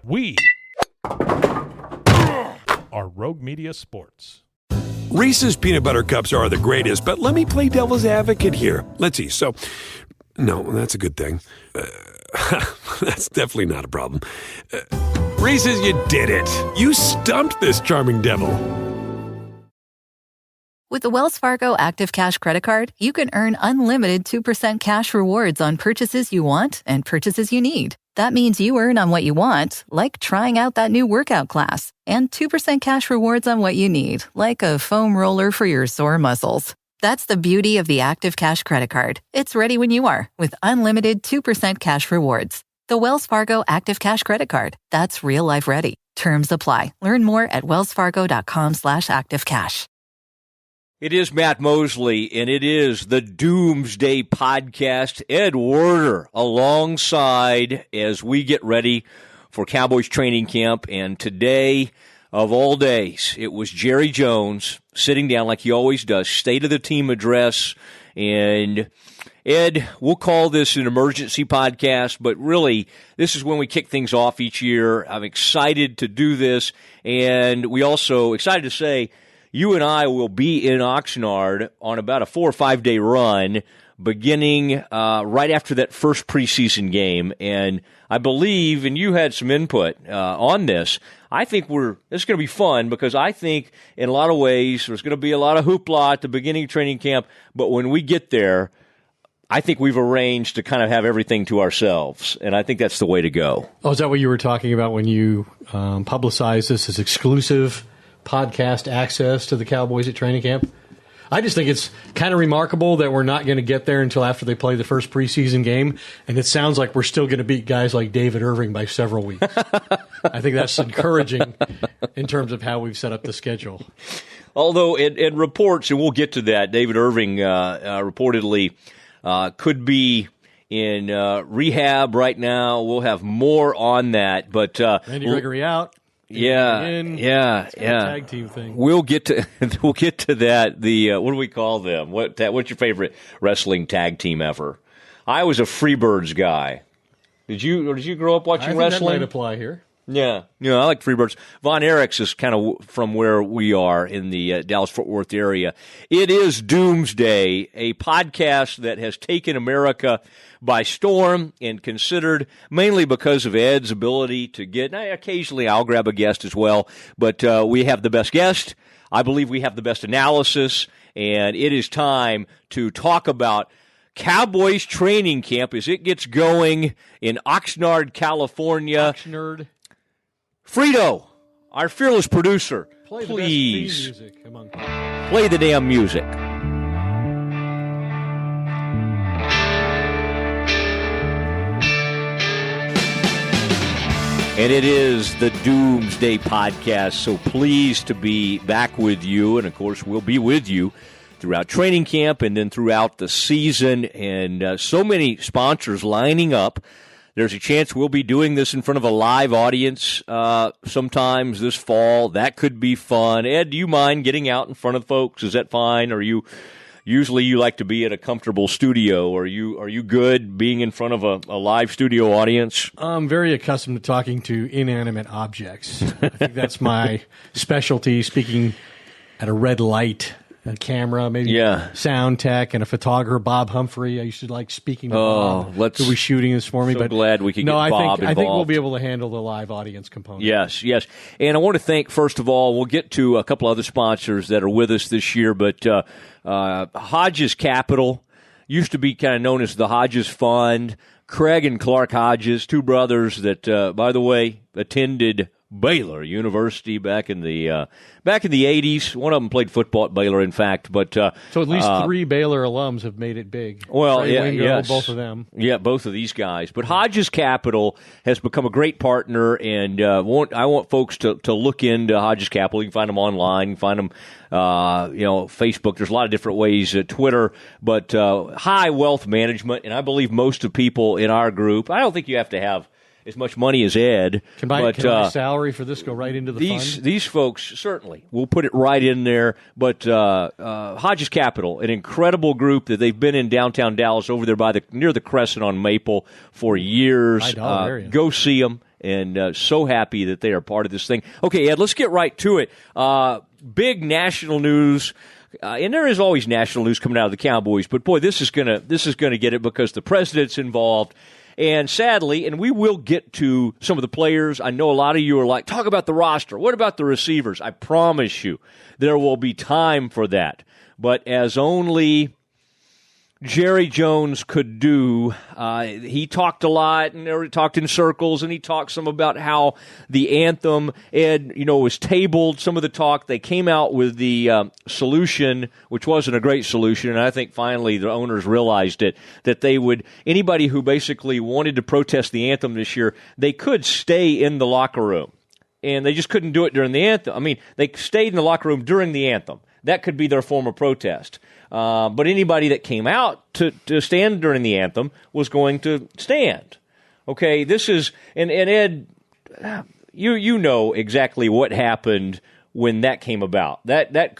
We are Rogue Media Sports. Reese's peanut butter cups are the greatest, but let me play devil's advocate here. Let's see. So, no, that's a good thing. That's definitely not a problem. Reese's, you did it. You stumped this charming devil. With the Wells Fargo Active Cash Credit Card, you can earn unlimited 2% cash rewards on purchases you want and purchases you need. That means you earn on what you want, like trying out that new workout class, and 2% cash rewards on what you need, like a foam roller for your sore muscles. That's the beauty of the Active Cash Credit Card. It's ready when you are, with unlimited 2% cash rewards. The Wells Fargo Active Cash Credit Card. That's real life ready. Terms apply. Learn more at wellsfargo.com/activecash. It is Matt Mosley, and it is the Doomsday podcast. Ed Werder alongside as we get ready for Cowboys training camp. And today, of all days, it was Jerry Jones sitting down like he always does, state of the team address. And Ed, we'll call this an emergency podcast, but really, this is when we kick things off each year. I'm excited to do this, and we also excited to say you and I will be in Oxnard on about a 4 or 5 day run beginning right after that first preseason game. And I believe, and you had some input on this, I think this is going to be fun because I think in a lot of ways there's going to be a lot of hoopla at the beginning of training camp. But when we get there, I think we've arranged to kind of have everything to ourselves. And I think that's the way to go. Oh, is that what you were talking about when you publicized this as exclusive podcast access to the Cowboys at training camp? I just think it's kind of remarkable that we're not going to get there until after they play the first preseason game, and it sounds like we're still going to beat guys like David Irving by several weeks. I think that's encouraging in terms of how we've set up the schedule. Although in reports, and we'll get to that, David Irving reportedly could be in rehab right now. We'll have more on that. But Randy Gregory out. Yeah. Tag team thing. We'll get to that. The what do we call them? What's your favorite wrestling tag team ever? I was a Freebirds guy. Did you grow up watching wrestling? That might apply here. Yeah, I like Freebirds. Von Erichs is kind of from where we are in the Dallas-Fort Worth area. It is Doomsday, a podcast that has taken America by storm and considered mainly because of Ed's ability to get, occasionally I'll grab a guest as well, but we have the best guest. I believe we have the best analysis, and it is time to talk about Cowboys training camp as it gets going in Oxnard, California. Oxnard. Frito, our fearless producer, please play the damn music. And it is the Doomsday podcast, so pleased to be back with you. And, of course, we'll be with you throughout training camp and then throughout the season. And so many sponsors lining up. There's a chance we'll be doing this in front of a live audience sometimes this fall. That could be fun. Ed, do you mind getting out in front of folks? Is that fine? Or usually you like to be at a comfortable studio? Are you good being in front of a live studio audience? I'm very accustomed to talking to inanimate objects. I think that's my specialty, speaking at a red light. A camera, maybe sound tech, and a photographer, Bob Humphrey. I used to like speaking to Bob, who was shooting this for me. So glad we could get Bob involved. I think we'll be able to handle the live audience component. Yes. And I want to thank, first of all, we'll get to a couple other sponsors that are with us this year, but Hodges Capital used to be kind of known as the Hodges Fund. Craig and Clark Hodges, two brothers that, by the way, attended Baylor University back in the 80s. One of them played football at Baylor, in fact. But so at least three Baylor alums have made it big. Well, Wingo, both of them. Yeah, both of these guys. But Hodges Capital has become a great partner, and I want folks to look into Hodges Capital. You can find them online. You can find them, Facebook. There's a lot of different ways. Twitter, but high wealth management, and I believe most of people in our group. I don't think you have to have as much money as Ed. Can my salary for this go right into the fund? These folks, certainly. We'll put it right in there. But Hodges Capital, an incredible group that they've been in downtown Dallas over there near the Crescent on Maple for years. area. Go see them. and so happy that they are part of this thing. Okay, Ed, let's get right to it. Big national news. And there is always national news coming out of the Cowboys, but boy, this is gonna get it because the president's involved. And sadly, and we will get to some of the players. I know a lot of you are like, talk about the roster. What about the receivers? I promise you, there will be time for that. But as only Jerry Jones could do, he talked a lot and talked in circles, and he talked some about how the anthem, Ed, was tabled. Some of the talk, they came out with the solution, which wasn't a great solution, and I think finally the owners realized it, that they would, anybody who basically wanted to protest the anthem this year, they could stay in the locker room, and they just couldn't do it during the anthem. I mean, they stayed in the locker room during the anthem. That could be their form of protest. But anybody that came out to stand during the anthem was going to stand. Okay, this is, and Ed, you know exactly what happened when that came about. That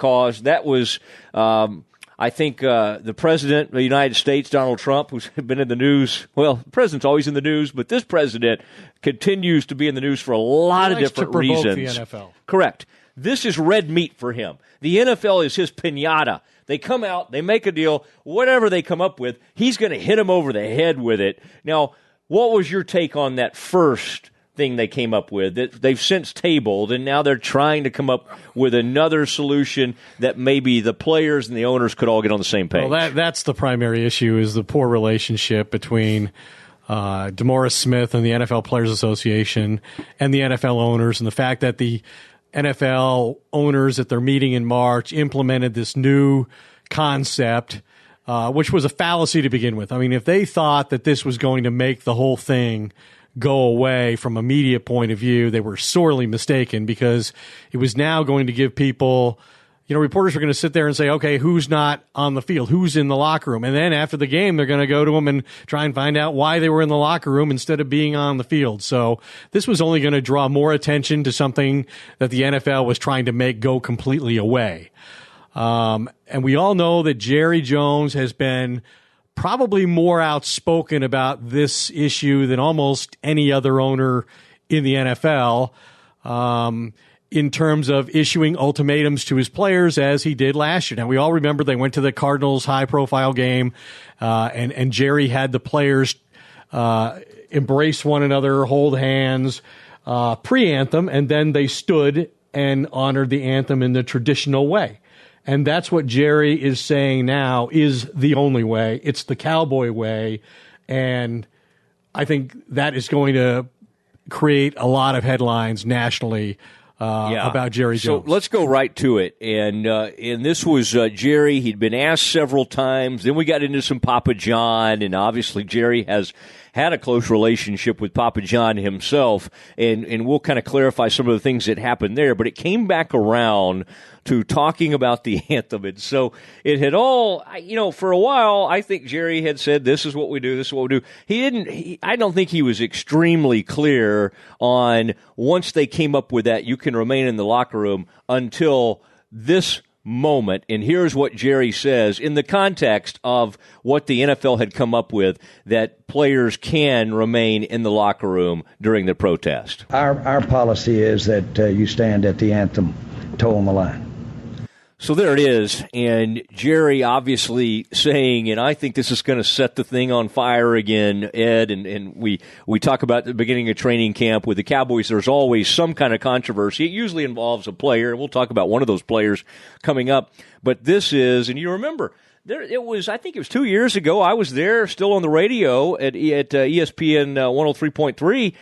was, I think, the President of the United States, Donald Trump, who's been in the news. Well, the president's always in the news, but this president continues to be in the news for a lot of different reasons. The NFL. Correct. This is red meat for him. The NFL is his piñata. They come out, they make a deal, whatever they come up with, he's going to hit him over the head with it. Now, what was your take on that first thing they came up with that they've since tabled, and now they're trying to come up with another solution that maybe the players and the owners could all get on the same page? Well, that's the primary issue, is the poor relationship between DeMaurice Smith and the NFL Players Association and the NFL owners, and the fact that the NFL owners at their meeting in March implemented this new concept, which was a fallacy to begin with. I mean, if they thought that this was going to make the whole thing go away from a media point of view, they were sorely mistaken, because it was now going to give people, reporters are going to sit there and say, okay, who's not on the field? Who's in the locker room? And then after the game, they're going to go to them and try and find out why they were in the locker room instead of being on the field. So this was only going to draw more attention to something that the NFL was trying to make go completely away. And we all know that Jerry Jones has been probably more outspoken about this issue than almost any other owner in the NFL. In terms of issuing ultimatums to his players, as he did last year. Now, we all remember they went to the Cardinals' high-profile game, and Jerry had the players embrace one another, hold hands, pre-anthem, and then they stood and honored the anthem in the traditional way. And that's what Jerry is saying now is the only way. It's the Cowboy way, and I think that is going to create a lot of headlines nationally about Jerry Jones. So let's go right to it. And this was Jerry. He'd been asked several times. Then we got into some Papa John, and obviously Jerry has had a close relationship with Papa John himself, and we'll kind of clarify some of the things that happened there. But it came back around to talking about the anthem. And so it had all, for a while, I think Jerry had said, this is what we do, this is what we do. I don't think he was extremely clear on, once they came up with that, you can remain in the locker room until this moment. And here's what Jerry says in the context of what the NFL had come up with, that players can remain in the locker room during the protest. Our policy is that you stand at the anthem, toe on the line. So there it is, and Jerry obviously saying, and I think this is going to set the thing on fire again, Ed, and we talk about the beginning of training camp with the Cowboys, there's always some kind of controversy. It usually involves a player. We'll talk about one of those players coming up, but this is, and you remember, I think it was 2 years ago, I was there still on the radio at ESPN 103.3.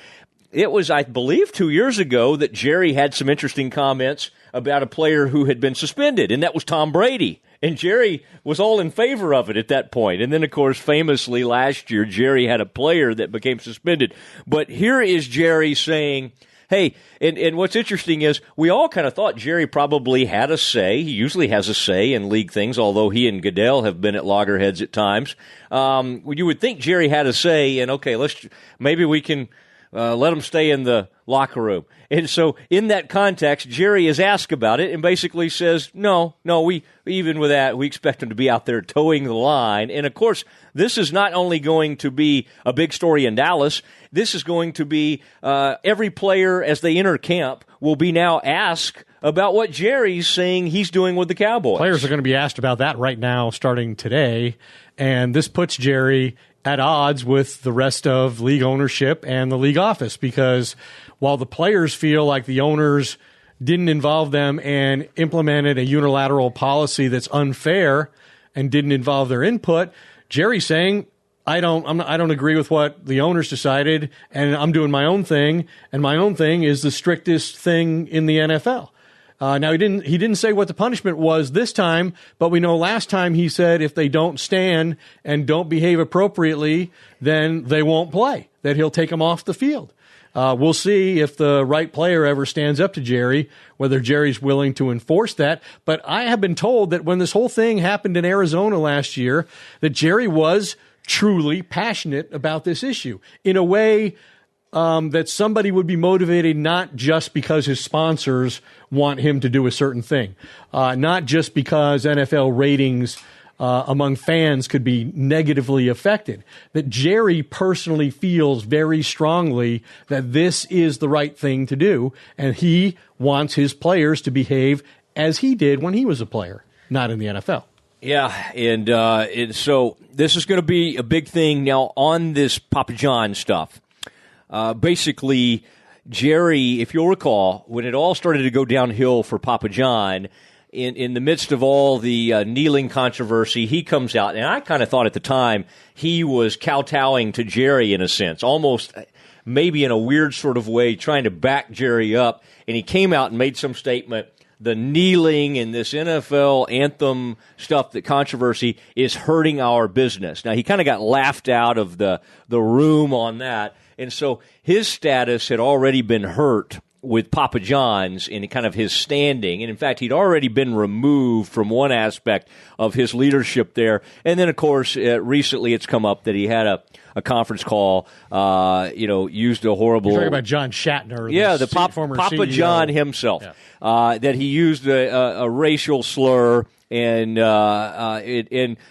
It was, I believe, 2 years ago that Jerry had some interesting comments about a player who had been suspended, and that was Tom Brady. And Jerry was all in favor of it at that point. And then, of course, famously last year, Jerry had a player that became suspended. But here is Jerry saying, hey, and what's interesting is we all kind of thought Jerry probably had a say. He usually has a say in league things, although he and Goodell have been at loggerheads at times. You would think Jerry had a say, and okay, maybe we can let them stay in the locker room. And so in that context, Jerry is asked about it and basically says, no, we even with that, we expect them to be out there towing the line. And, of course, this is not only going to be a big story in Dallas, this is going to be every player as they enter camp will be now asked about what Jerry's saying he's doing with the Cowboys. Players are going to be asked about that right now starting today, and this puts Jerry at odds with the rest of league ownership and the league office, because while the players feel like the owners didn't involve them and implemented a unilateral policy that's unfair and didn't involve their input, Jerry's saying, I don't agree with what the owners decided, and I'm doing my own thing, and my own thing is the strictest thing in the NFL. Now, he didn't say what the punishment was this time, but we know last time he said if they don't stand and don't behave appropriately, then they won't play, that he'll take them off the field. We'll see if the right player ever stands up to Jerry, whether Jerry's willing to enforce that. But I have been told that when this whole thing happened in Arizona last year, that Jerry was truly passionate about this issue in a way that somebody would be motivated not just because his sponsors want him to do a certain thing, not just because NFL ratings among fans could be negatively affected, that Jerry personally feels very strongly that this is the right thing to do, and he wants his players to behave as he did when he was a player, not in the NFL. Yeah, and so this is going to be a big thing now on this Papa John stuff. Basically, Jerry, if you'll recall, when it all started to go downhill for Papa John, in the midst of all the kneeling controversy, he comes out, and I kind of thought at the time he was kowtowing to Jerry in a sense, almost maybe in a weird sort of way, trying to back Jerry up, and he came out and made some statement. The kneeling and this NFL anthem stuff, the controversy, is hurting our business. Now, he kind of got laughed out of the room on that. And so his status had already been hurt with Papa John's in kind of his standing. And, in fact, he'd already been removed from one aspect of his leadership there. And then, of course, recently it's come up that he had a conference call, used a horrible... You're talking about John Shatner. Yeah, the former Papa CEO. John himself. Yeah. That he used a racial slur, and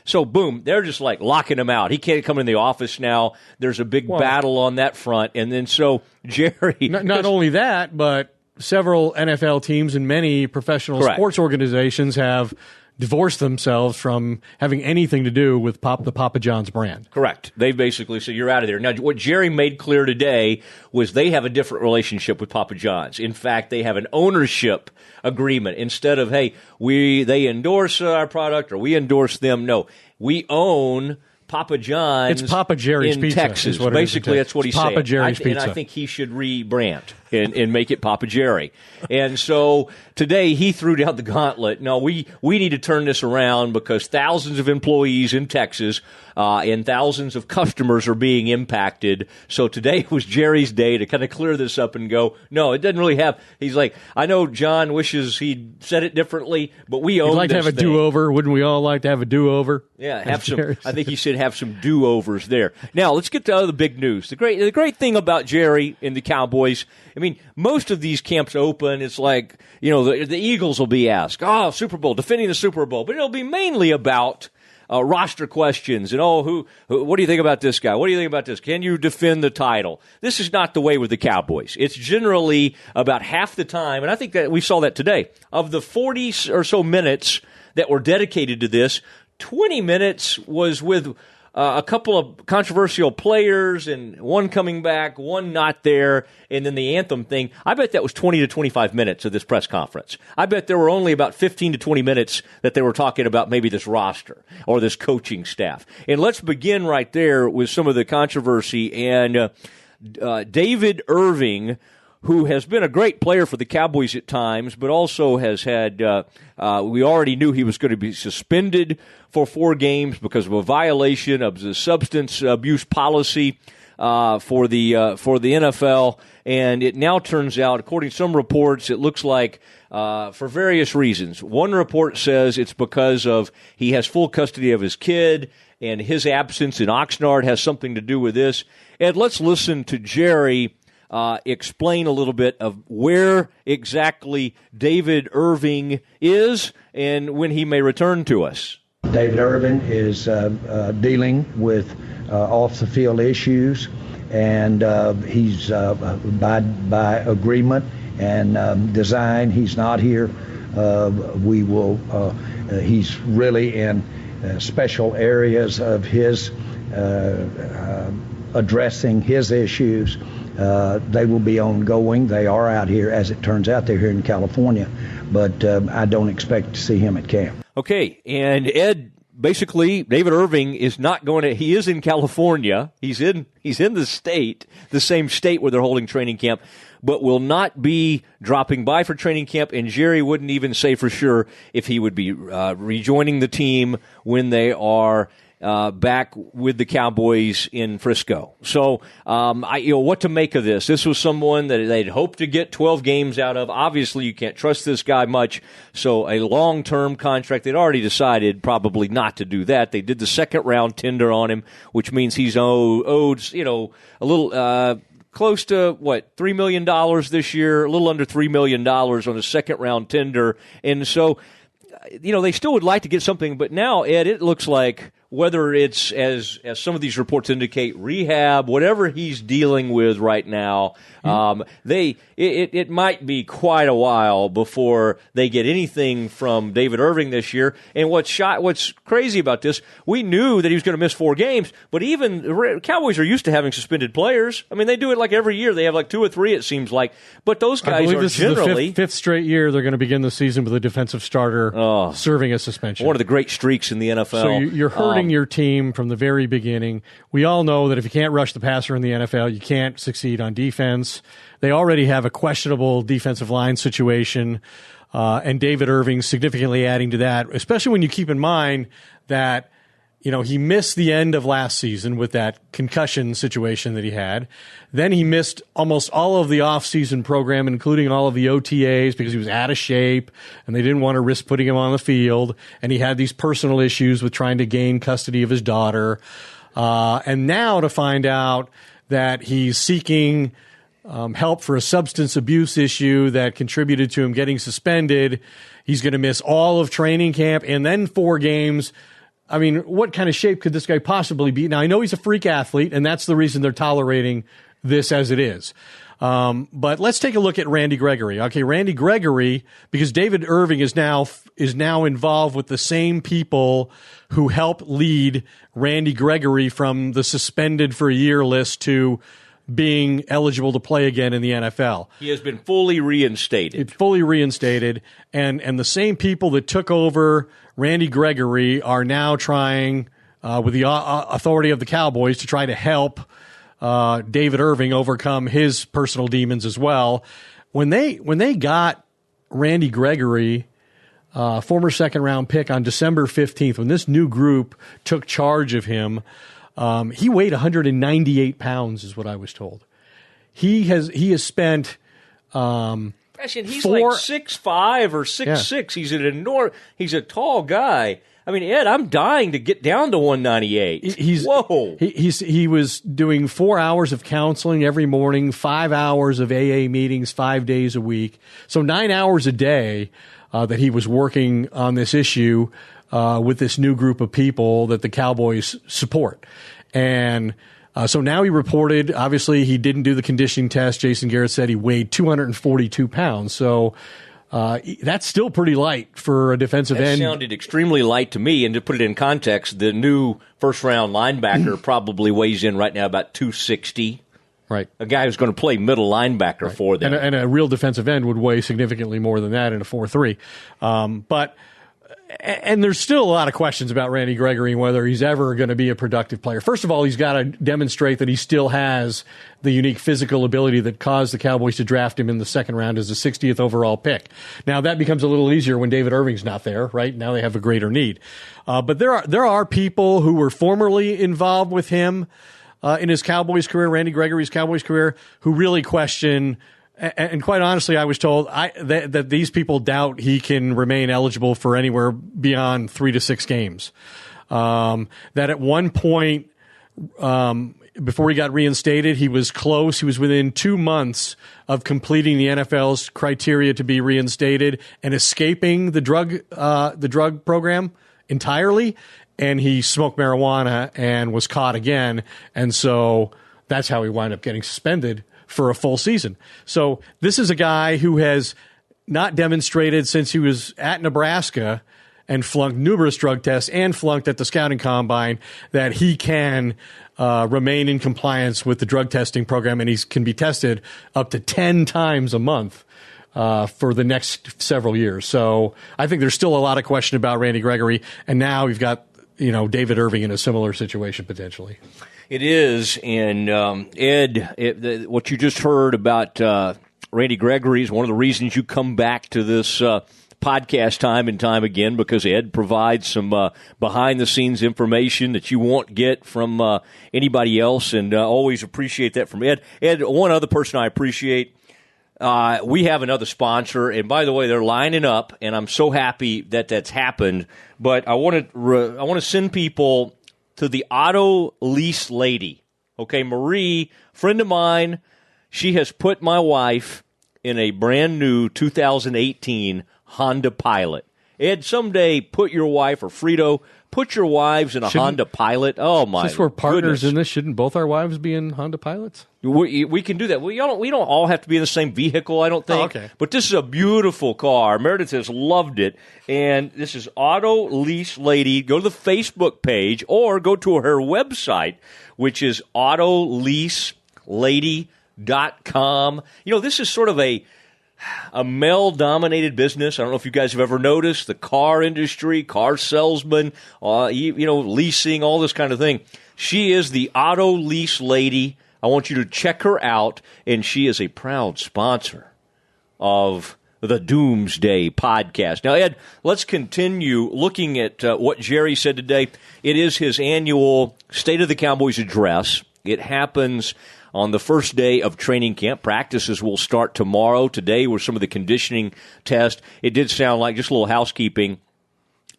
so boom, they're just like locking him out. He can't come in the office now. There's a big battle on that front, and then so Jerry. Not only that, but several NFL teams and many professional sports organizations have divorced themselves from having anything to do with the Papa John's brand. Correct. They basically said, you're out of there. Now, what Jerry made clear today was they have a different relationship with Papa John's. In fact, they have an ownership agreement. Instead of, hey, they endorse our product or we endorse them. No, we own Papa John's. It's Papa Jerry's in Pizza, Texas. is what Basically, that's what he's saying. Papa Jerry's Pizza. And I think he should rebrand and make it Papa Jerry. And so today he threw down the gauntlet. No, we need to turn this around because thousands of employees in Texas and thousands of customers are being impacted. So today was Jerry's day to kind of clear this up and go, no, it doesn't really have. He's like, I know John wishes he'd said it differently, but we own this thing. We'd like to have a do-over. Wouldn't we all like to have a do-over? Yeah, have some. I think he should have some do-overs there. Now let's get to other big news. The great thing about Jerry and the Cowboys. I mean, most of these camps open. It's like the Eagles will be asked, Super Bowl, defending the Super Bowl, but it'll be mainly about roster questions and who what do you think about this guy? What do you think about this? Can you defend the title? This is not the way with the Cowboys. It's generally about half the time, and I think that we saw that today. Of the 40 or so minutes that were dedicated to this, 20 minutes was with a couple of controversial players and one coming back, one not there, and then the anthem thing. I bet that was 20 to 25 minutes of this press conference. I bet there were only about 15 to 20 minutes that they were talking about maybe this roster or this coaching staff. And let's begin right there with some of the controversy. And David Irving, who has been a great player for the Cowboys at times, but also has had, we already knew he was going to be suspended for 4 games because of a violation of the substance abuse policy for the NFL. And it now turns out, according to some reports, it looks like for various reasons. One report says it's because of he has full custody of his kid, and his absence in Oxnard has something to do with this. And let's listen to Jerry explain a little bit of where exactly David Irving is and when he may return to us. David Irving is dealing with off-the-field issues, and he's by agreement and design. He's not here. He's really in special areas of his addressing his issues. They will be ongoing. They are out here, as it turns out. They're here in California, but I don't expect to see him at camp. Okay, and Ed, basically, David Irving is not going to. He is in California. He's in the state, the same state where they're holding training camp, but will not be dropping by for training camp. And Jerry wouldn't even say for sure if he would be rejoining the team when they are back with the Cowboys in Frisco. So, what to make of this? This was someone that they'd hoped to get 12 games out of. Obviously, you can't trust this guy much. So, a long-term contract. They'd already decided probably not to do that. They did the second-round tender on him, which means he's owed a little close to, $3 million this year, a little under $3 million on a second-round tender. And so, they still would like to get something. But now, Ed, it looks like whether it's, as some of these reports indicate, rehab, whatever he's dealing with right now, it might be quite a while before they get anything from David Irving this year. And what's crazy about this, we knew that he was going to miss 4 games, but even the Cowboys are used to having suspended players. I mean, they do it like every year. They have like 2 or 3, it seems like. But those guys I believe are this generally is the fifth straight year they're going to begin the season with a defensive starter serving a suspension. One of the great streaks in the NFL. So you're hurting your team from the very beginning. We all know that if you can't rush the passer in the NFL, you can't succeed on defense. They already have a questionable defensive line situation, and David Irving significantly adding to that, especially when you keep in mind that he missed the end of last season with that concussion situation that he had. Then he missed almost all of the off-season program, including all of the OTAs, because he was out of shape, and they didn't want to risk putting him on the field. And he had these personal issues with trying to gain custody of his daughter. And now to find out that he's seeking help for a substance abuse issue that contributed to him getting suspended, he's going to miss all of training camp and then 4 games. I mean, what kind of shape could this guy possibly be? Now, I know he's a freak athlete, and that's the reason they're tolerating this as it is. But let's take a look at Randy Gregory. Okay, Randy Gregory, because David Irving is now involved with the same people who helped lead Randy Gregory from the suspended for a year list to being eligible to play again in the NFL. He has been fully reinstated. And the same people that took over Randy Gregory are now trying, with the authority of the Cowboys, to try to help David Irving overcome his personal demons as well. When they got Randy Gregory, former second-round pick, on December 15th, when this new group took charge of him, he weighed 198 pounds, is what I was told. He has spent. He's like 6'5" or 6'6". He's a tall guy. I mean, Ed, I'm dying to get down to 198. Whoa! He was doing 4 hours of counseling every morning, 5 hours of AA meetings 5 days a week, so 9 hours a day that he was working on this issue with this new group of people that the Cowboys support. And so now he reported, obviously he didn't do the conditioning test. Jason Garrett said he weighed 242 pounds. So that's still pretty light for a defensive end. That sounded extremely light to me. And to put it in context, the new first-round linebacker probably weighs in right now about 260. Right. A guy who's going to play middle linebacker for them. And a real defensive end would weigh significantly more than that in a 4.3. And there's still a lot of questions about Randy Gregory and whether he's ever going to be a productive player. First of all, he's got to demonstrate that he still has the unique physical ability that caused the Cowboys to draft him in the second round as the 60th overall pick. Now, that becomes a little easier when David Irving's not there, right? Now they have a greater need. But there are people who were formerly involved with him in his Cowboys career, Randy Gregory's Cowboys career, who really question. And quite honestly, I was told that these people doubt he can remain eligible for anywhere beyond 3 to 6 games. That at one point, before he got reinstated, he was close. He was within 2 months of completing the NFL's criteria to be reinstated and escaping the drug program entirely. And he smoked marijuana and was caught again. And so that's how he wound up getting suspended for a full season. So this is a guy who has not demonstrated since he was at Nebraska and flunked numerous drug tests and flunked at the scouting combine that he can remain in compliance with the drug testing program, and he can be tested up to 10 times a month for the next several years. So I think there's still a lot of question about Randy Gregory, and now we've got David Irving in a similar situation potentially. It is, and Ed, what you just heard about Randy Gregory is one of the reasons you come back to this podcast time and time again, because Ed provides some behind-the-scenes information that you won't get from anybody else, and always appreciate that from Ed. Ed, one other person I appreciate, we have another sponsor, and by the way, they're lining up, and I'm so happy that that's happened, but I want to send people to the Auto Lease Lady. Okay, Marie, friend of mine, she has put my wife in a brand new 2018 Honda Pilot. Ed, someday put your wife, or Frito, put your wives in a Honda Pilot. Oh, my Since we're partners goodness. in this, shouldn't both our wives be in Honda Pilots? We can do that. We don't all have to be in the same vehicle, I don't think. Oh, okay. But this is a beautiful car. Meredith has loved it. And this is Auto Lease Lady. Go to the Facebook page or go to her website, which is autoleaselady.com. This is sort of a male-dominated business. I don't know if you guys have ever noticed the car industry, car salesman, leasing, all this kind of thing. She is the Auto Lease Lady. I want you to check her out, and she is a proud sponsor of the Doomsday podcast. Now, Ed, let's continue looking at what Jerry said today. It is his annual State of the Cowboys address. It happens on the first day of training camp. Practices will start tomorrow. Today were some of the conditioning tests. It did sound like, just a little housekeeping,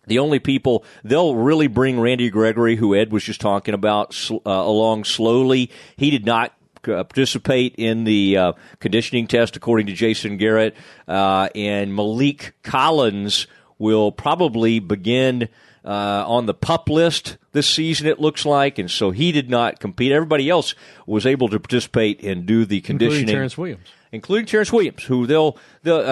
the only people, they'll really bring Randy Gregory, who Ed was just talking about, along slowly. He did not participate in the conditioning test, according to Jason Garrett. And Malik Collins will probably begin on the PUP list this season, it looks like, and so he did not compete. Everybody else was able to participate and do the conditioning. Including Terrence Williams, who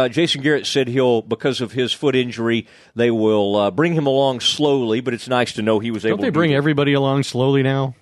Jason Garrett said because of his foot injury, they will bring him along slowly, but it's nice to know he was able to. Don't they bring everybody along slowly now?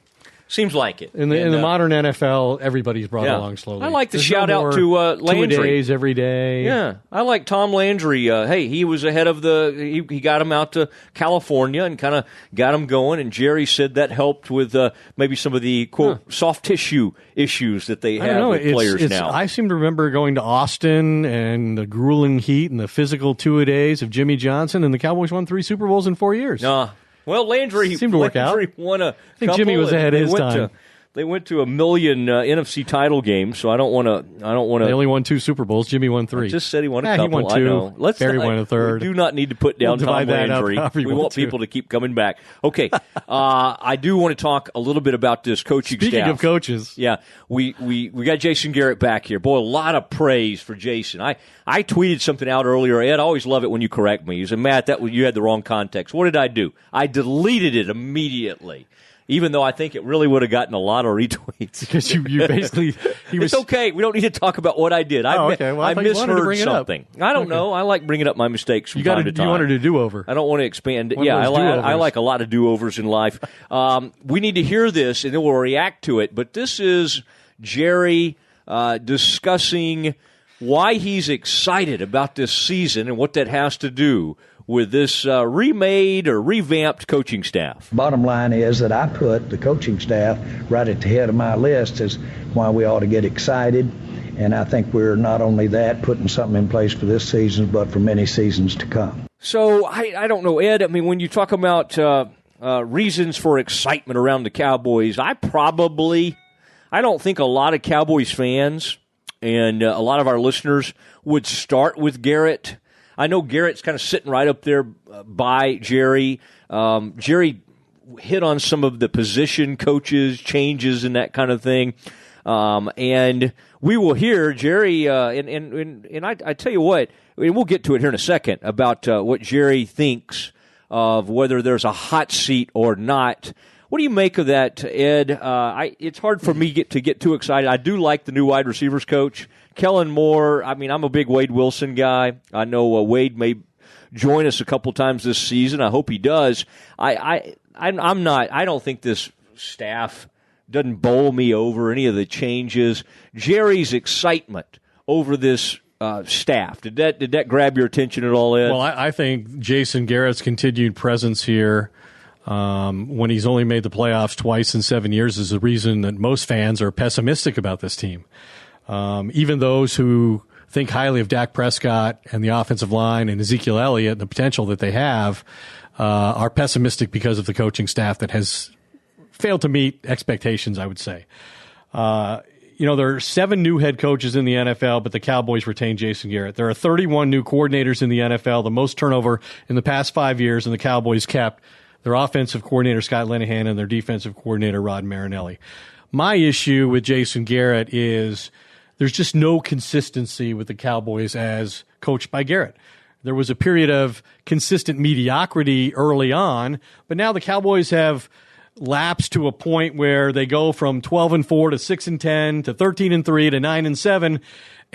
Seems like it. In the modern NFL, everybody's brought along slowly. I like the shout-out to Landry. 2 days every day. Yeah. I like Tom Landry. He was ahead of he got him out to California and kind of got him going, and Jerry said that helped with maybe some of the, quote, soft tissue issues that they have with players now. I seem to remember going to Austin and the grueling heat and the physical 2-a-days of Jimmy Johnson, and the Cowboys won 3 Super Bowls in 4 years. Well, Landry seemed to work out. Won a I think Jimmy was ahead of his time. They went to 1 million NFC title games, so I don't want to. They only won 2 Super Bowls. Jimmy won 3. I just said he won a couple. He won 2. I know. Barry won a third. We do not need to put down Tom Landry. We want to. people to keep coming back. Okay, I do want to talk a little bit about this coaching staff. Speaking of coaches, yeah, we got Jason Garrett back here. Boy, a lot of praise for Jason. I tweeted something out earlier. Ed, I always love it when you correct me. You said, Matt, you had the wrong context. What did I do? I deleted it immediately, even though I think it really would have gotten a lot of retweets. Because you basically... It's okay. We don't need to talk about what I did. I misheard something. I don't know. I like bringing up my mistakes from time to time. You wanted a do-over. I don't want to expand. I like a lot of do-overs in life. We need to hear this, and then we'll react to it. But this is Jerry discussing why he's excited about this season and what that has to do with this remade or revamped coaching staff. Bottom line is that I put the coaching staff right at the head of my list as why we ought to get excited. And I think we're not only that, putting something in place for this season, but for many seasons to come. So I don't know, Ed. I mean, when you talk about reasons for excitement around the Cowboys, I don't think a lot of Cowboys fans and a lot of our listeners would start with Garrett. I know Garrett's kind of sitting right up there by Jerry. Jerry hit on some of the position coaches, changes, and that kind of thing. And we will hear Jerry, and I tell you what, and we'll get to it here in a second, about what Jerry thinks of whether there's a hot seat or not. What do you make of that, Ed? It's hard for me to get too excited. I do like the new wide receivers coach, Kellen Moore. I mean, I'm a big Wade Wilson guy. I know Wade may join us a couple times this season. I hope he does. I'm not. I don't think this staff doesn't bowl me over any of the changes. Jerry's excitement over this staff, did that grab your attention at all, Ed? Well, I think Jason Garrett's continued presence here, when he's only made the playoffs twice in 7 years, is the reason that most fans are pessimistic about this team. Even those who think highly of Dak Prescott and the offensive line and Ezekiel Elliott and the potential that they have are pessimistic because of the coaching staff that has failed to meet expectations, I would say. There are 7 new head coaches in the NFL, but the Cowboys retained Jason Garrett. There are 31 new coordinators in the NFL, the most turnover in the past 5 years, and the Cowboys kept their offensive coordinator, Scott Linehan, and their defensive coordinator, Rod Marinelli. My issue with Jason Garrett is there's just no consistency with the Cowboys as coached by Garrett. There was a period of consistent mediocrity early on, but now the Cowboys have lapsed to a point where they go from 12-4 to 6-10 to 13-3 to 9-7,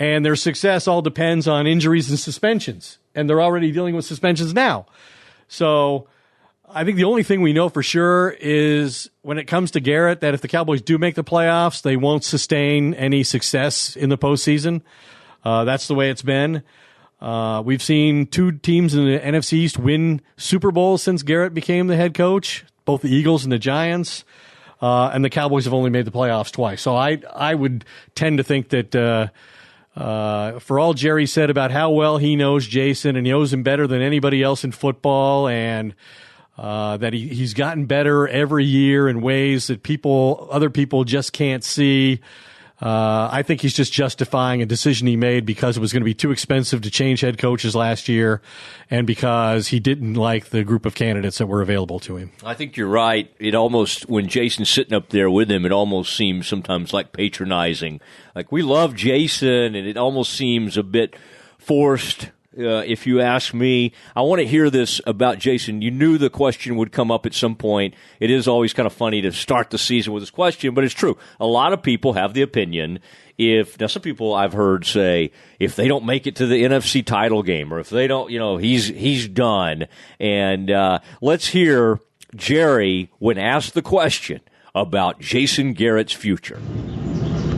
and their success all depends on injuries and suspensions, and they're already dealing with suspensions now. So I think the only thing we know for sure is when it comes to Garrett, that if the Cowboys do make the playoffs, they won't sustain any success in the postseason. That's the way it's been. We've seen 2 teams in the NFC East win Super Bowls since Garrett became the head coach, both the Eagles and the Giants, and the Cowboys have only made the playoffs twice. So I would tend to think that for all Jerry said about how well he knows Jason and he knows him better than anybody else in football, and that he's gotten better every year in ways that other people just can't see. I think he's just justifying a decision he made because it was going to be too expensive to change head coaches last year and because he didn't like the group of candidates that were available to him. I think you're right. It almost, when Jason's sitting up there with him, it almost seems sometimes like patronizing. Like, we love Jason, and it almost seems a bit forced. If you ask me, I want to hear this about Jason. You knew the question would come up at some point. It is always kind of funny to start the season with this question, but it's true. A lot of people have the opinion, now some people I've heard say, if they don't make it to the NFC title game, or if they don't, he's done. And let's hear Jerry when asked the question about Jason Garrett's future.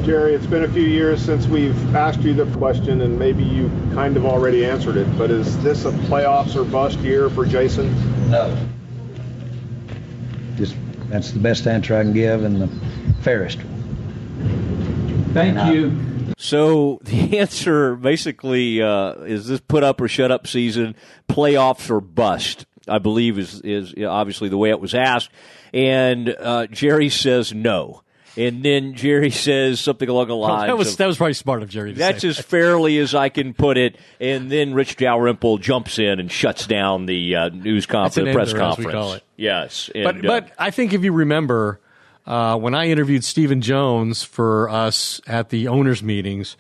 Jerry, it's been a few years since we've asked you the question, and maybe you kind of already answered it, but is this a playoffs or bust year for Jason? No. That's the best answer I can give and the fairest. Thank you. So the answer basically is this put up or shut up season, playoffs or bust, I believe is obviously the way it was asked. And Jerry says no. And then Jerry says something along the lines that was probably smart of Jerry to say. That's as fairly as I can put it. And then Rich Dalrymple jumps in and shuts down the press conference. As we call it. Yes. And, but I think if you remember, when I interviewed Stephen Jones for us at the owners' meetings,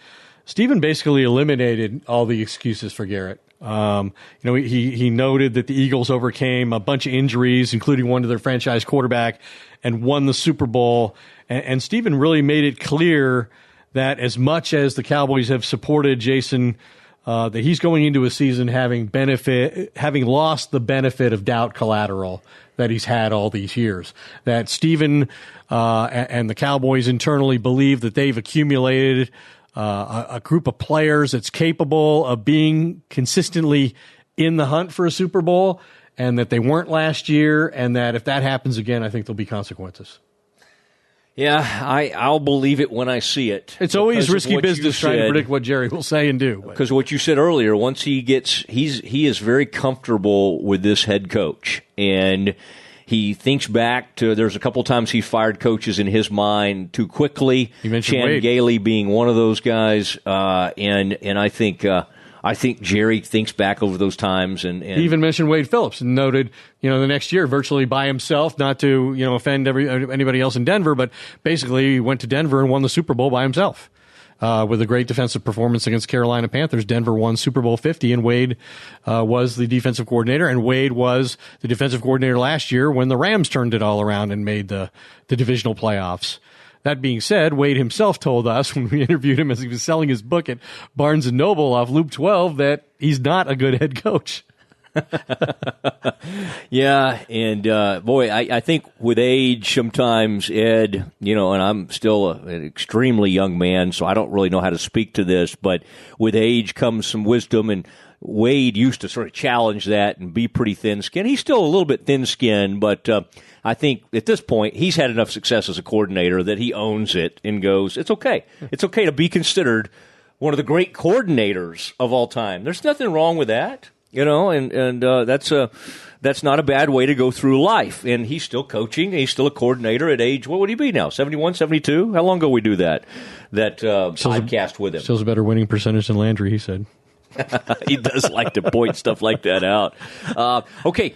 Stephen basically eliminated all the excuses for Garrett. He noted that the Eagles overcame a bunch of injuries, including one to their franchise quarterback, and won the Super Bowl. And Stephen really made it clear that as much as the Cowboys have supported Jason, that he's going into a season having lost the benefit of doubt collateral that he's had all these years. That Stephen and the Cowboys internally believe that they've accumulated a group of players that's capable of being consistently in the hunt for a Super Bowl, and that they weren't last year, and that if that happens again, I think there'll be consequences. Yeah, I'll believe it when I see it. It's always risky business trying to predict what Jerry will say and do. Because what you said earlier, once he is very comfortable with this head coach, and he thinks back to, there's a couple times he fired coaches in his mind too quickly. You mentioned Chan Wade. Gailey being one of those guys, and I think I think Jerry thinks back over those times. And he even mentioned Wade Phillips and noted, the next year virtually by himself, not to, offend anybody else in Denver, but basically he went to Denver and won the Super Bowl by himself. With a great defensive performance against Carolina Panthers, Denver won Super Bowl 50, and Wade was the defensive coordinator, and Wade was the defensive coordinator last year when the Rams turned it all around and made the divisional playoffs. That being said, Wade himself told us when we interviewed him as he was selling his book at Barnes & Noble off Loop 12 that he's not a good head coach. Yeah, and boy, I think with age sometimes, Ed, and I'm still an extremely young man, so I don't really know how to speak to this, but with age comes some wisdom, and Wade used to sort of challenge that and be pretty thin-skinned. He's still a little bit thin-skinned, but I think at this point he's had enough success as a coordinator that he owns it and goes, it's okay. It's okay to be considered one of the great coordinators of all time. There's nothing wrong with that. And that's not a bad way to go through life. And he's still coaching. He's still a coordinator at age, what would he be now, 71, 72? How long ago we do that podcast with him? Still a better winning percentage than Landry, he said. He does like to point stuff like that out. Okay,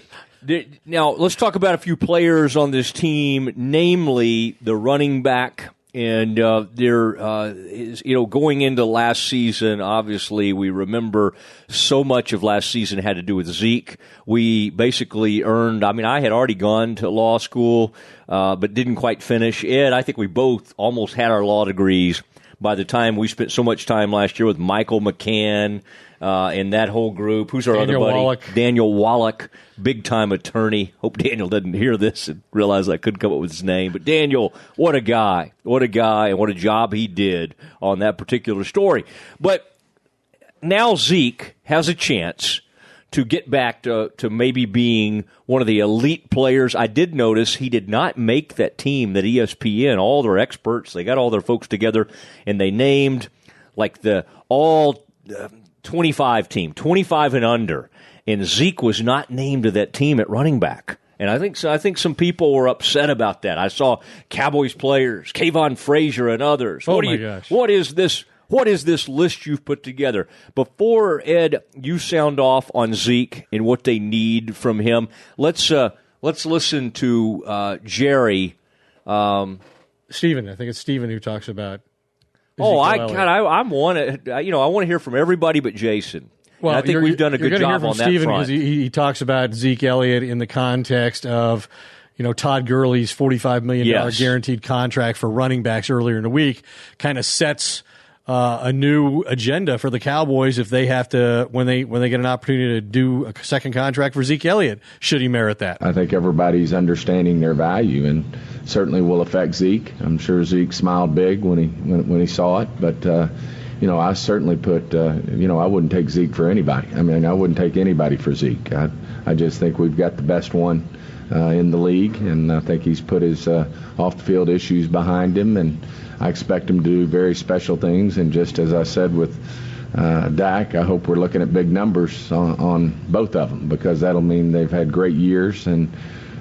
now let's talk about a few players on this team, namely the running back. And going into last season, obviously we remember so much of last season had to do with Zeke. We basically earned, I had already gone to law school, but didn't quite finish. Ed, I think we both almost had our law degrees by the time we spent so much time last year with Michael McCann and that whole group. Who's our other buddy? Wallach. Daniel Wallach, big-time attorney. Hope Daniel doesn't hear this and realize I couldn't come up with his name. But Daniel, what a guy, and what a job he did on that particular story. But now Zeke has a chance to get back to maybe being one of the elite players. I did notice he did not make that team that ESPN, all their experts, they got all their folks together, and they named like the all 25 team, 25 and under, and Zeke was not named to that team at running back. And I think some people were upset about that. I saw Cowboys players, Kayvon Frazier and others. Oh my gosh. What is this? What is this list you've put together? Before, Ed, you sound off on Zeke and what they need from him, let's listen to Jerry. Stephen, I think it's Stephen who talks about. I want to hear from everybody but Jason. Well, and I think we've done a good job on that Stephen front. Because he talks about Zeke Elliott in the context of Todd Gurley's $45 million guaranteed contract for running backs earlier in the week, kind of sets a new agenda for the Cowboys if they have to when they get an opportunity to do a second contract for Zeke Elliott, should he merit that. I think everybody's understanding their value, and certainly will affect Zeke. I'm sure Zeke smiled big when he saw it, but I certainly put I wouldn't take Zeke for anybody. I wouldn't take anybody for Zeke. I just think we've got the best one in the league, and I think he's put his off-the-field issues behind him, and I expect him to do very special things. And just as I said with Dak, I hope we're looking at big numbers on both of them, because that'll mean they've had great years. And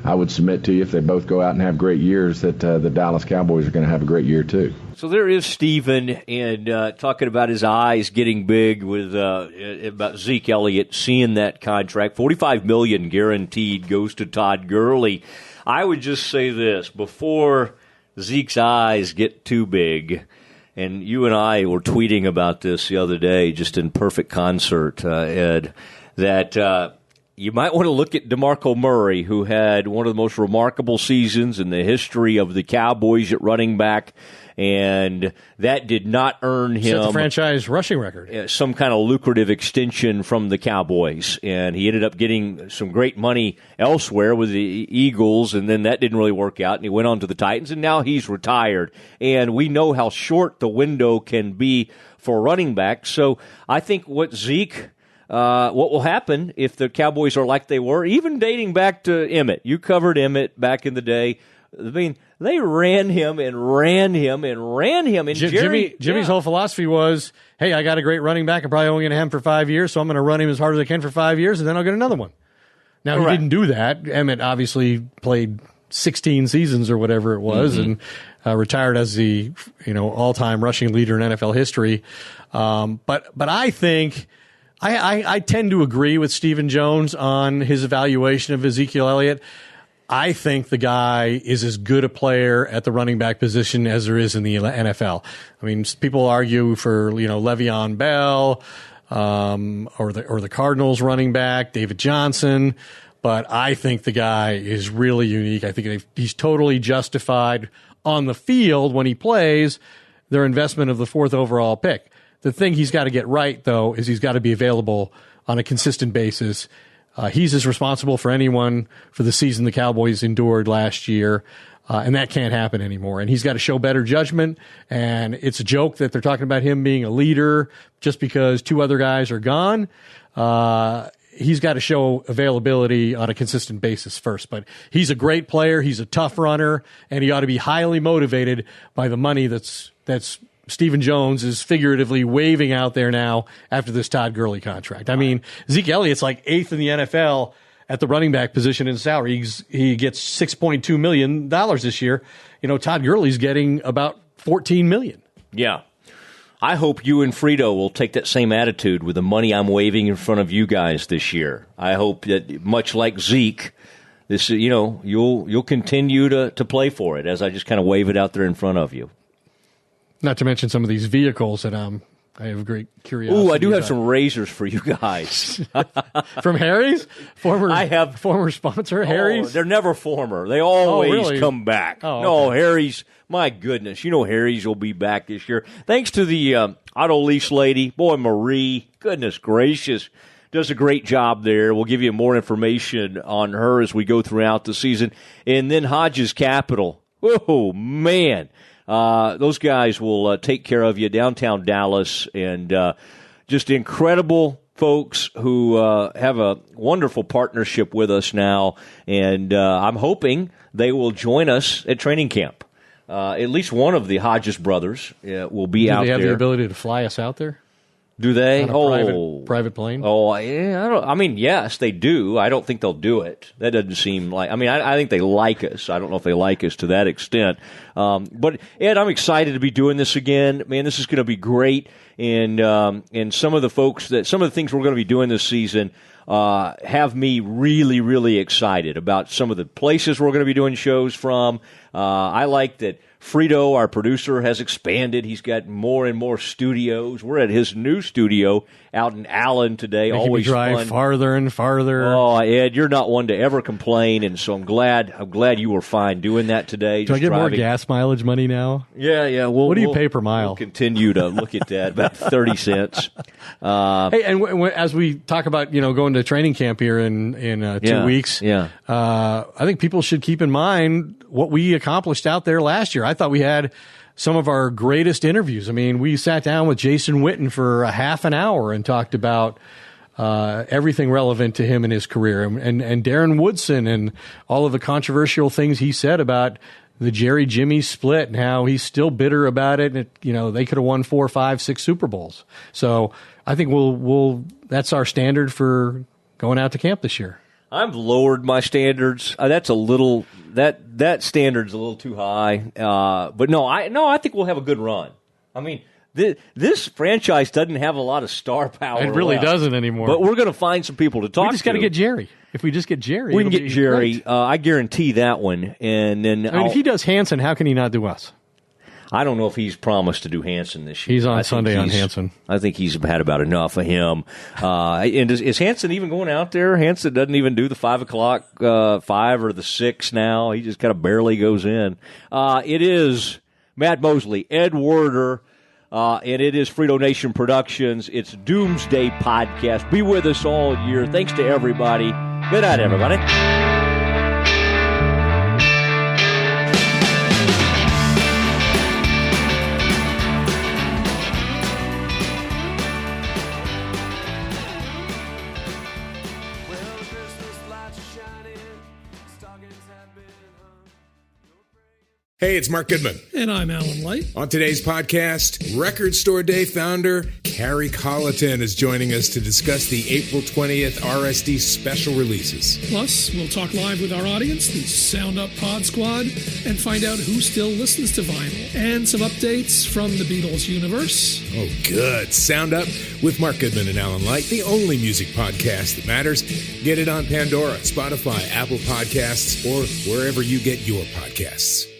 I would submit to you, if they both go out and have great years, that the Dallas Cowboys are going to have a great year too. So there is Stephen, and talking about his eyes getting big with about Zeke Elliott, seeing that contract, $45 million guaranteed, goes to Todd Gurley. I would just say this, before Zeke's eyes get too big, and you and I were tweeting about this the other day, just in perfect concert, Ed, that you might want to look at DeMarco Murray, who had one of the most remarkable seasons in the history of the Cowboys at running back, and that did not earn him set the franchise rushing record, some kind of lucrative extension from the Cowboys, and he ended up getting some great money elsewhere with the Eagles, and then that didn't really work out, and he went on to the Titans, and now he's retired, and we know how short the window can be for running back. So I think what will happen if the Cowboys are like they were, even dating back to Emmett. You covered Emmett back in the day. They ran him. And Jimmy's whole philosophy was, hey, I got a great running back. I'm probably only going to have him for 5 years, so I'm going to run him as hard as I can for 5 years, and then I'll get another one. Now, He didn't do that. Emmett obviously played 16 seasons or whatever it was, and retired as the all-time rushing leader in NFL history. But I think I tend to agree with Stephen Jones on his evaluation of Ezekiel Elliott. I think the guy is as good a player at the running back position as there is in the NFL. I mean, people argue for, Le'Veon Bell, or the Cardinals running back, David Johnson. But I think the guy is really unique. I think he's totally justified on the field when he plays their investment of the 4th overall pick. The thing he's got to get right, though, is he's got to be available on a consistent basis. He's as responsible for anyone for the season the Cowboys endured last year, and that can't happen anymore. And he's got to show better judgment, and it's a joke that they're talking about him being a leader just because 2 other guys are gone. He's got to show availability on a consistent basis first. But he's a great player. He's a tough runner, and he ought to be highly motivated by the money that's Stephen Jones is figuratively waving out there now after this Todd Gurley contract. I mean, Zeke Elliott's like 8th in the NFL at the running back position in salary. He gets $6.2 million this year. Todd Gurley's getting about $14 million. Yeah. I hope you and Frito will take that same attitude with the money I'm waving in front of you guys this year. I hope that, much like Zeke, this you'll continue to play for it as I just kind of wave it out there in front of you. Not to mention some of these vehicles that I have great curiosity. Ooh, I do have about. some razors for you guys. From Harry's? Former sponsor, Harry's? They're never former. They always really? come back. Oh, okay. No, Harry's, my goodness. Harry's will be back this year. Thanks to the auto lease lady. Boy, Marie, goodness gracious, does a great job there. We'll give you more information on her as we go throughout the season. And then Hodges Capital. Oh, man. Those guys will take care of you downtown Dallas, and just incredible folks who have a wonderful partnership with us now, and I'm hoping they will join us at training camp. At least one of the Hodges brothers will be out there. Do they have the ability to fly us out there? Do they? On a private plane? Oh, yeah. Yes, they do. I don't think they'll do it. That doesn't seem like. I think they like us. I don't know if they like us to that extent. But Ed, I'm excited to be doing this again. Man, this is going to be great. And some of the things we're going to be doing this season have me really, really excited about some of the places we're going to be doing shows from. I like that Frito, our producer, has expanded. He's got more and more studios. We're at his new studio out in Allen today. Making Always me drive fun. farther and farther. Oh, Ed, you're not one to ever complain, and so I'm glad you were fine doing that today. Do I get more gas mileage money now? Yeah. What do you pay per mile? We'll continue to look at that, about 30 cents. Hey, and as we talk about going to training camp here in 2 weeks, I think people should keep in mind what we accomplished out there last year. I thought we had some of our greatest interviews. I mean, we sat down with Jason Witten for a half an hour and talked about everything relevant to him in his career, and Darren Woodson and all of the controversial things he said about the Jerry Jimmy split and how he's still bitter about it. And they could have won 4, 5, 6 Super Bowls. So I think we'll that's our standard for going out to camp this year. I've lowered my standards. That's a little that standard's a little too high. But I think we'll have a good run. I mean, this franchise doesn't have a lot of star power. It really left, doesn't anymore. But we're going to find some people to talk to. We just got to get Jerry. If we just get Jerry, we can get Jerry. Great. I guarantee that one. And then if he does Hanson, how can he not do us? I don't know if he's promised to do Hanson this year. He's on Sunday on Hanson. I think he's had about enough of him. And is Hanson even going out there? Hanson doesn't even do the 5 o'clock, 5 or the 6 now. He just kind of barely goes in. It is Matt Mosley, Ed Werder, and it is Frito Nation Productions. It's Doomsday Podcast. Be with us all year. Thanks to everybody. Good night, everybody. Hey, it's Mark Goodman. And I'm Alan Light. On today's podcast, Record Store Day founder Harry Colleton is joining us to discuss the April 20th RSD special releases. Plus, we'll talk live with our audience, the Sound Up Pod Squad, and find out who still listens to vinyl. And some updates from the Beatles universe. Oh, good. Sound Up with Mark Goodman and Alan Light, the only music podcast that matters. Get it on Pandora, Spotify, Apple Podcasts, or wherever you get your podcasts.